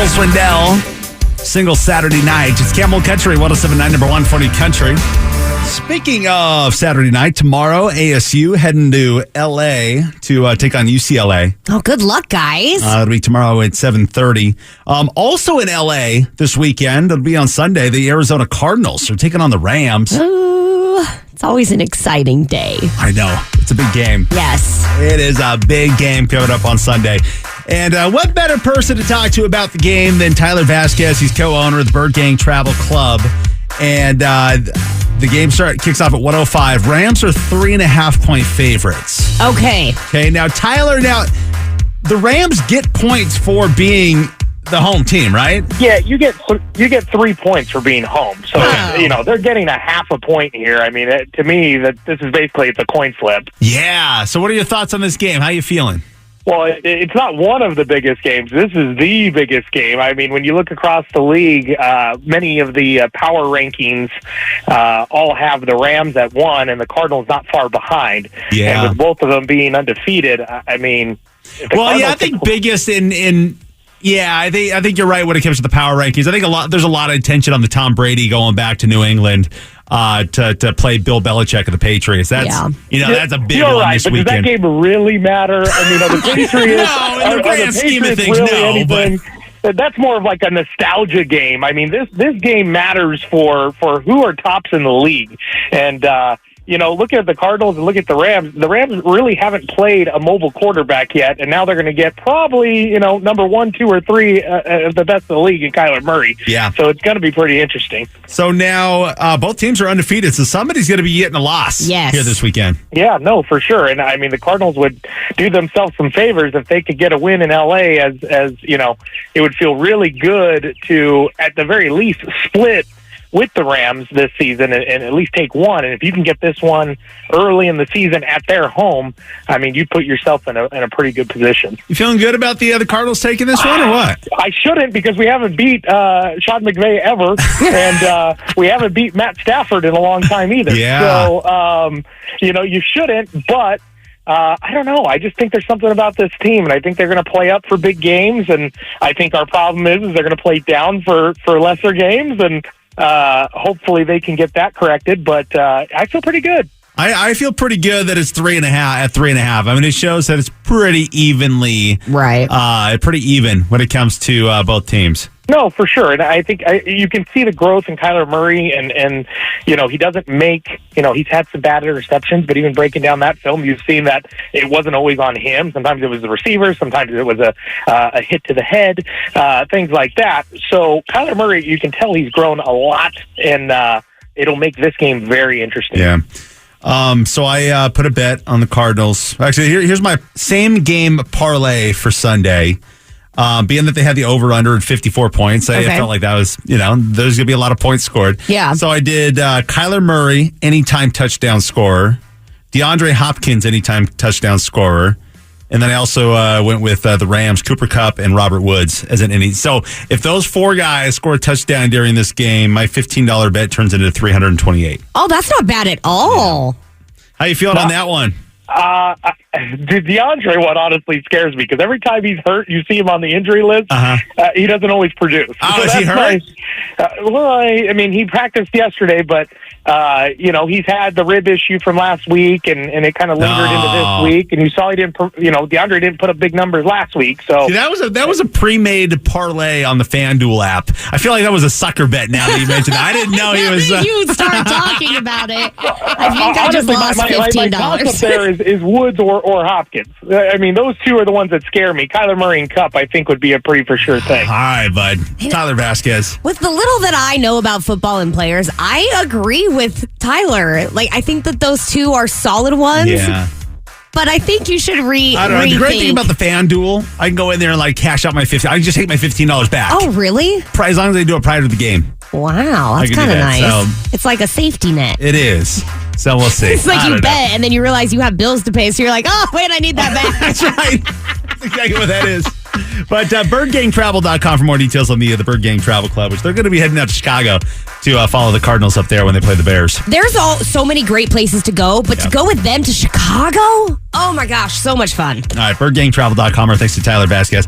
Swindell. Single Saturday night. It's KMLE Country, 107.9, number 140 Country. Speaking of Saturday night, tomorrow, ASU heading to L.A. to take on UCLA. Oh, good luck, guys. It'll be tomorrow at 7:30. Also in L.A. this weekend, it'll be on Sunday, the Arizona Cardinals are taking on the Rams. Ooh, it's always an exciting day. I know. It's a big game. Yes. It is a big game coming up on Sunday. And what better person to talk to about the game than Tyler Vasquez? He's co-owner of the Birdgang Travel Club. And the game kicks off at 1:05. Rams are 3.5-point favorites. Okay. Now, Tyler, the Rams get points for being the home team, right? Yeah, you get 3 points for being home. So, they're getting a half a point here. I mean, to me, this is basically, it's a coin flip. Yeah. So what are your thoughts on this game? How are you feeling? Well, it's not one of the biggest games. This is the biggest game. I mean, when you look across the league, many of the power rankings all have the Rams at 1 and the Cardinals not far behind. Yeah. And with both of them being undefeated, I mean... I think biggest I think you're right when it comes to the power rankings. I think there's a lot of attention on the Tom Brady going back to New England to play Bill Belichick of the Patriots. That's that's a big one this weekend. Does that game really matter? I mean, are the Patriots no, in the grand scheme of things, really no. Anything? That's more of like a nostalgia game. I mean, this game matters for who are tops in the league. And look at the Cardinals and look at the Rams. The Rams really haven't played a mobile quarterback yet, and now they're going to get probably, number 1, 2, or 3 of the best of the league in Kyler Murray. Yeah. So it's going to be pretty interesting. So now both teams are undefeated, so somebody's going to be getting a loss here this weekend. Yeah, no, for sure. And I mean, the Cardinals would do themselves some favors if they could get a win in L.A. as it would feel really good to, at the very least, split with the Rams this season and at least take one. And if you can get this one early in the season at their home, I mean, you put yourself in a pretty good position. You feeling good about the Cardinals taking this one or what? I shouldn't, because we haven't beat Sean McVay ever, and we haven't beat Matt Stafford in a long time either. Yeah. So, you shouldn't, but I don't know. I just think there's something about this team, and I think they're going to play up for big games, and I think our problem is they're going to play down for lesser games, and hopefully they can get that corrected, but I feel pretty good. I feel pretty good that it's 3.5 at 3.5. I mean, it shows that it's pretty evenly, pretty even when it comes to both teams. No, for sure. And I think you can see the growth in Kyler Murray, and he doesn't make, he's had some bad interceptions, but even breaking down that film, you've seen that it wasn't always on him. Sometimes it was the receiver, sometimes it was a hit to the head, things like that. So Kyler Murray, you can tell he's grown a lot, and it'll make this game very interesting. Yeah. So I put a bet on the Cardinals. Actually, here's my same game parlay for Sunday. Being that they had the over-under at 54 points, I felt like that was, there's going to be a lot of points scored. Yeah. So I did Kyler Murray, anytime touchdown scorer, DeAndre Hopkins, anytime touchdown scorer, and then I also went with the Rams, Cooper Kupp, and Robert Woods as an any. So if those 4 guys score a touchdown during this game, my $15 bet turns into $328. Oh, that's not bad at all. Yeah. How you feeling on that one? The DeAndre one honestly scares me, because every time he's hurt, you see him on the injury list. He doesn't always produce. Oh, is he hurt? I mean, he practiced yesterday, but he's had the rib issue from last week, and it kind of lingered into this week. And you saw DeAndre didn't put up big numbers last week. So see, that was a pre-made parlay on the FanDuel app. I feel like that was a sucker bet. Now that you mentioned that, I didn't know he was. You start talking about it. I think I just lost $15. My concept there is Woods or Hopkins. I mean, those two are the ones that scare me. Kyler Murray and Kupp, I think, would be a pretty for sure thing. All right, bud. Tyler Vasquez. With the little that I know about football and players, I agree with Tyler. I think that those two are solid ones. Yeah. But I think you should I don't know. The great thing about the FanDuel, I can go in there and cash out my $15. I can just take my $15 back. Oh, really? As long as they do it prior to the game. Wow, that's kind of nice. So, it's like a safety net. It is. So we'll see. It's like you bet, and then you realize you have bills to pay, so you're like, oh, wait, I need that back. That's right. That's exactly what that is. But birdgangtravel.com for more details on the Birdgang Travel Club, which they're going to be heading out to Chicago to follow the Cardinals up there when they play the Bears. There's so many great places to go, but to go with them to Chicago? Oh, my gosh, so much fun. All right, birdgangtravel.com. Our thanks to Tyler Vasquez.